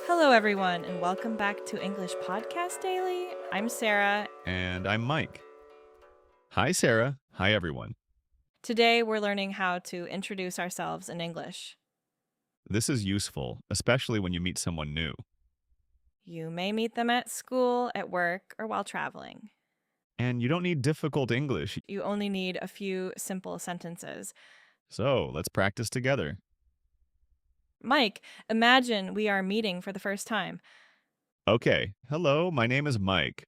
Hello, everyone, and welcome back to English Podcast Daily. I'm Sarah. And I'm Mike. Hi, Sarah. Hi, everyone. Today, we're learning how to introduce ourselves in English. This is useful, especially when you meet someone new. You may meet them at school, at work, or while traveling. And you don't need difficult English, You only need a few simple sentences. so let's practice together. Mike, imagine we are meeting for the first time. Okay, hello, my name is Mike.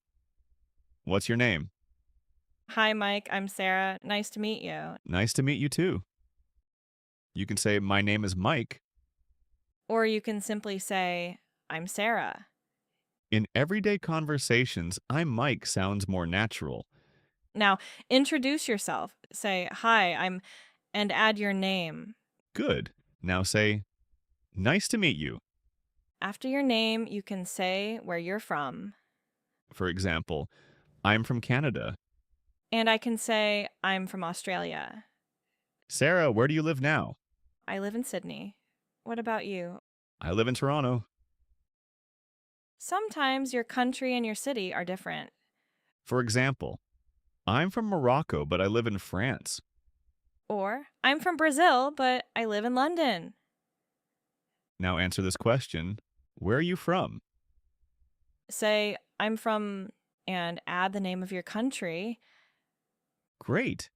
What's your name? Hi, Mike. I'm Sarah. Nice to meet you. Nice to meet you too. You can say, my name is Mike. Or you can simply say, I'm Sarah. In everyday conversations, I'm Mike sounds more natural. Now, introduce yourself. Say, Hi, and add your name. Good. Now say, nice to meet you. After your name, you can say where you're from. For example, I'm from Canada. And I can say, I'm from Australia. Sarah, where do you live now? I live in Sydney. What about you? I live in Toronto. Sometimes your country and your city are different. For example, I'm from Morocco, but I live in France. Or, I'm from Brazil, but I live in London. Now answer this question. Where are you from? Say, I'm from, and add the name of your country. Great.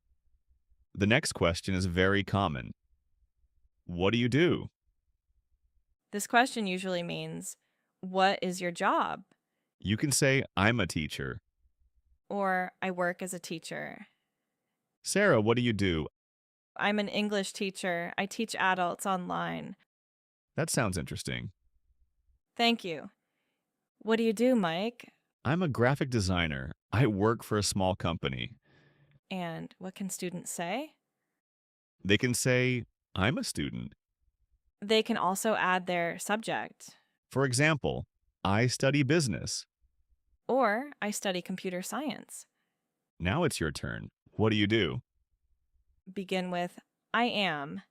The next question is very common. What do you do? This question usually means, what is your job? You can say, I'm a teacher. Or, I work as a teacher. Sarah, what do you do? I'm an English teacher. I teach adults online. That sounds interesting. Thank you. What do you do, Mike? I'm a graphic designer. I work for a small company. And what can students say? They can say, I'm a student. They can also add their subject. For example, I study business. Or, I study computer science. Now it's your turn. What do you do? Begin with I am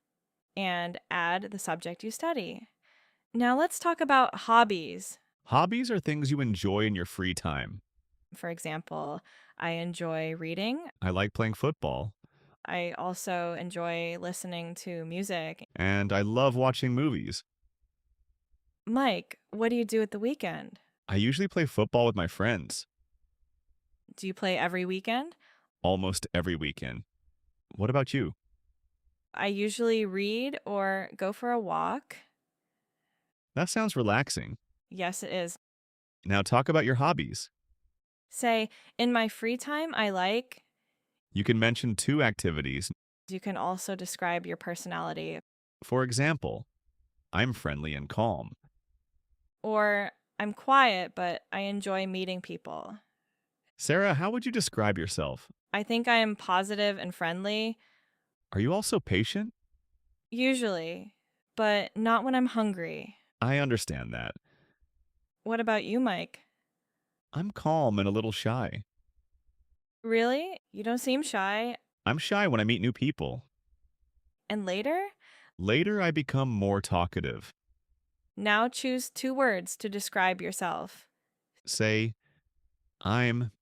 and add the subject you study. Now let's talk about hobbies. Hobbies are things you enjoy in your free time. For example, I enjoy reading. I like playing football. I also enjoy listening to music. And I love watching movies. Mike, what do you do at the weekend? I usually play football with my friends Do you play every weekend? almost every weekend. What about you? I usually read or go for a walk. That sounds relaxing. Yes, it is. Now talk about your hobbies. Say, in my free time, I like. You can mention two activities. You can also describe your personality. For example, I'm friendly and calm. Or, I'm quiet, but I enjoy meeting people. Sarah, how would you describe yourself? I think I am positive and friendly, Are you also patient? usually, but not when I'm hungry. I understand that. What about you, Mike? I'm calm and a little shy. Really? You don't seem shy. I'm shy when I meet new people. And later? Later, I become more talkative. Now choose two words to describe yourself. Say, I'm,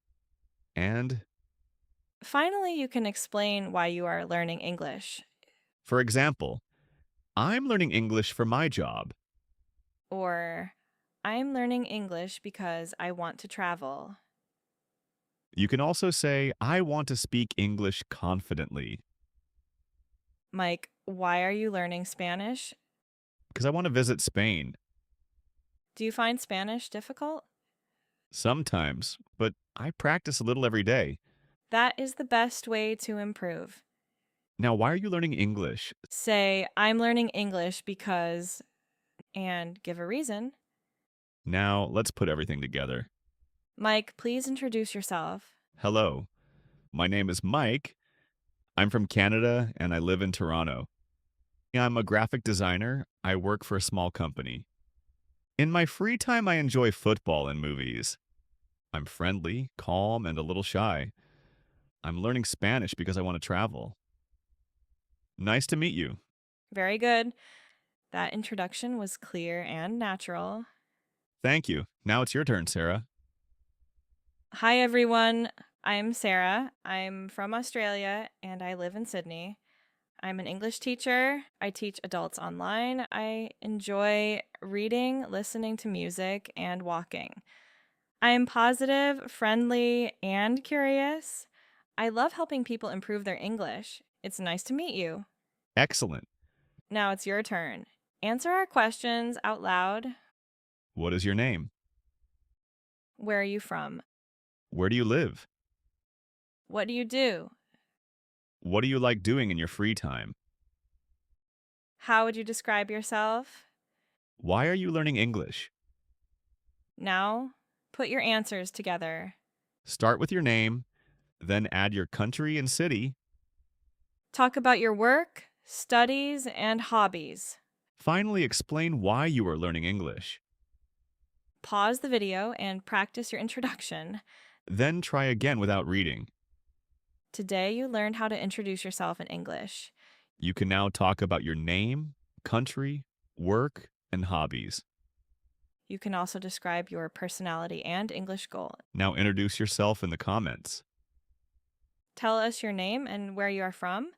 and, Finally, you can explain why you are learning English. for example, I'm learning English for my job. Or, I'm learning English because I want to travel. You can also say, I want to speak English confidently Mike, why are you learning Spanish? because I want to visit Spain Do you find Spanish difficult? sometimes, but I practice a little every day. That is the best way to improve. Now, why are you learning English? Say, I'm learning English because, and give a reason. Now, let's put everything together. Mike, please introduce yourself. Hello, my name is Mike. I'm from Canada and I live in Toronto. I'm a graphic designer. I work for a small company. In my free time, I enjoy football and movies. I'm friendly, calm, and a little shy. I'm learning Spanish because I want to travel. Nice to meet you. Very good. That introduction was clear and natural. Thank you. Now it's your turn, Sarah. Hi, everyone. I'm Sarah. I'm from Australia and I live in Sydney. I'm an English teacher. I teach adults online. I enjoy reading, listening to music, and walking. I am positive, friendly, and curious. I love helping people improve their English. It's nice to meet you. Excellent. Now it's your turn. Answer our questions out loud. What is your name? Where are you from? Where do you live? What do you do? What do you like doing in your free time? How would you describe yourself? Why are you learning English? Now, put your answers together. Start with your name, then add your country and city. Talk about your work, studies, and hobbies. Finally, explain why you are learning English. Pause the video and practice your introduction. Then try again without reading. Today, you learned how to introduce yourself in English. You can now talk about your name, country, work, and hobbies. You can also describe your personality and English goal. Now introduce yourself in the comments. Tell us your name and where you are from.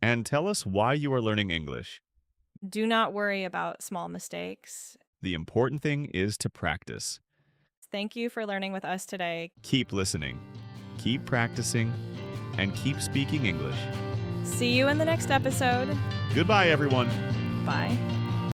And tell us why you are learning English. Do not worry about small mistakes. The important thing is to practice. Thank you for learning with us today. Keep listening, keep practicing, and keep speaking English. See you in the next episode. Goodbye, everyone. Bye.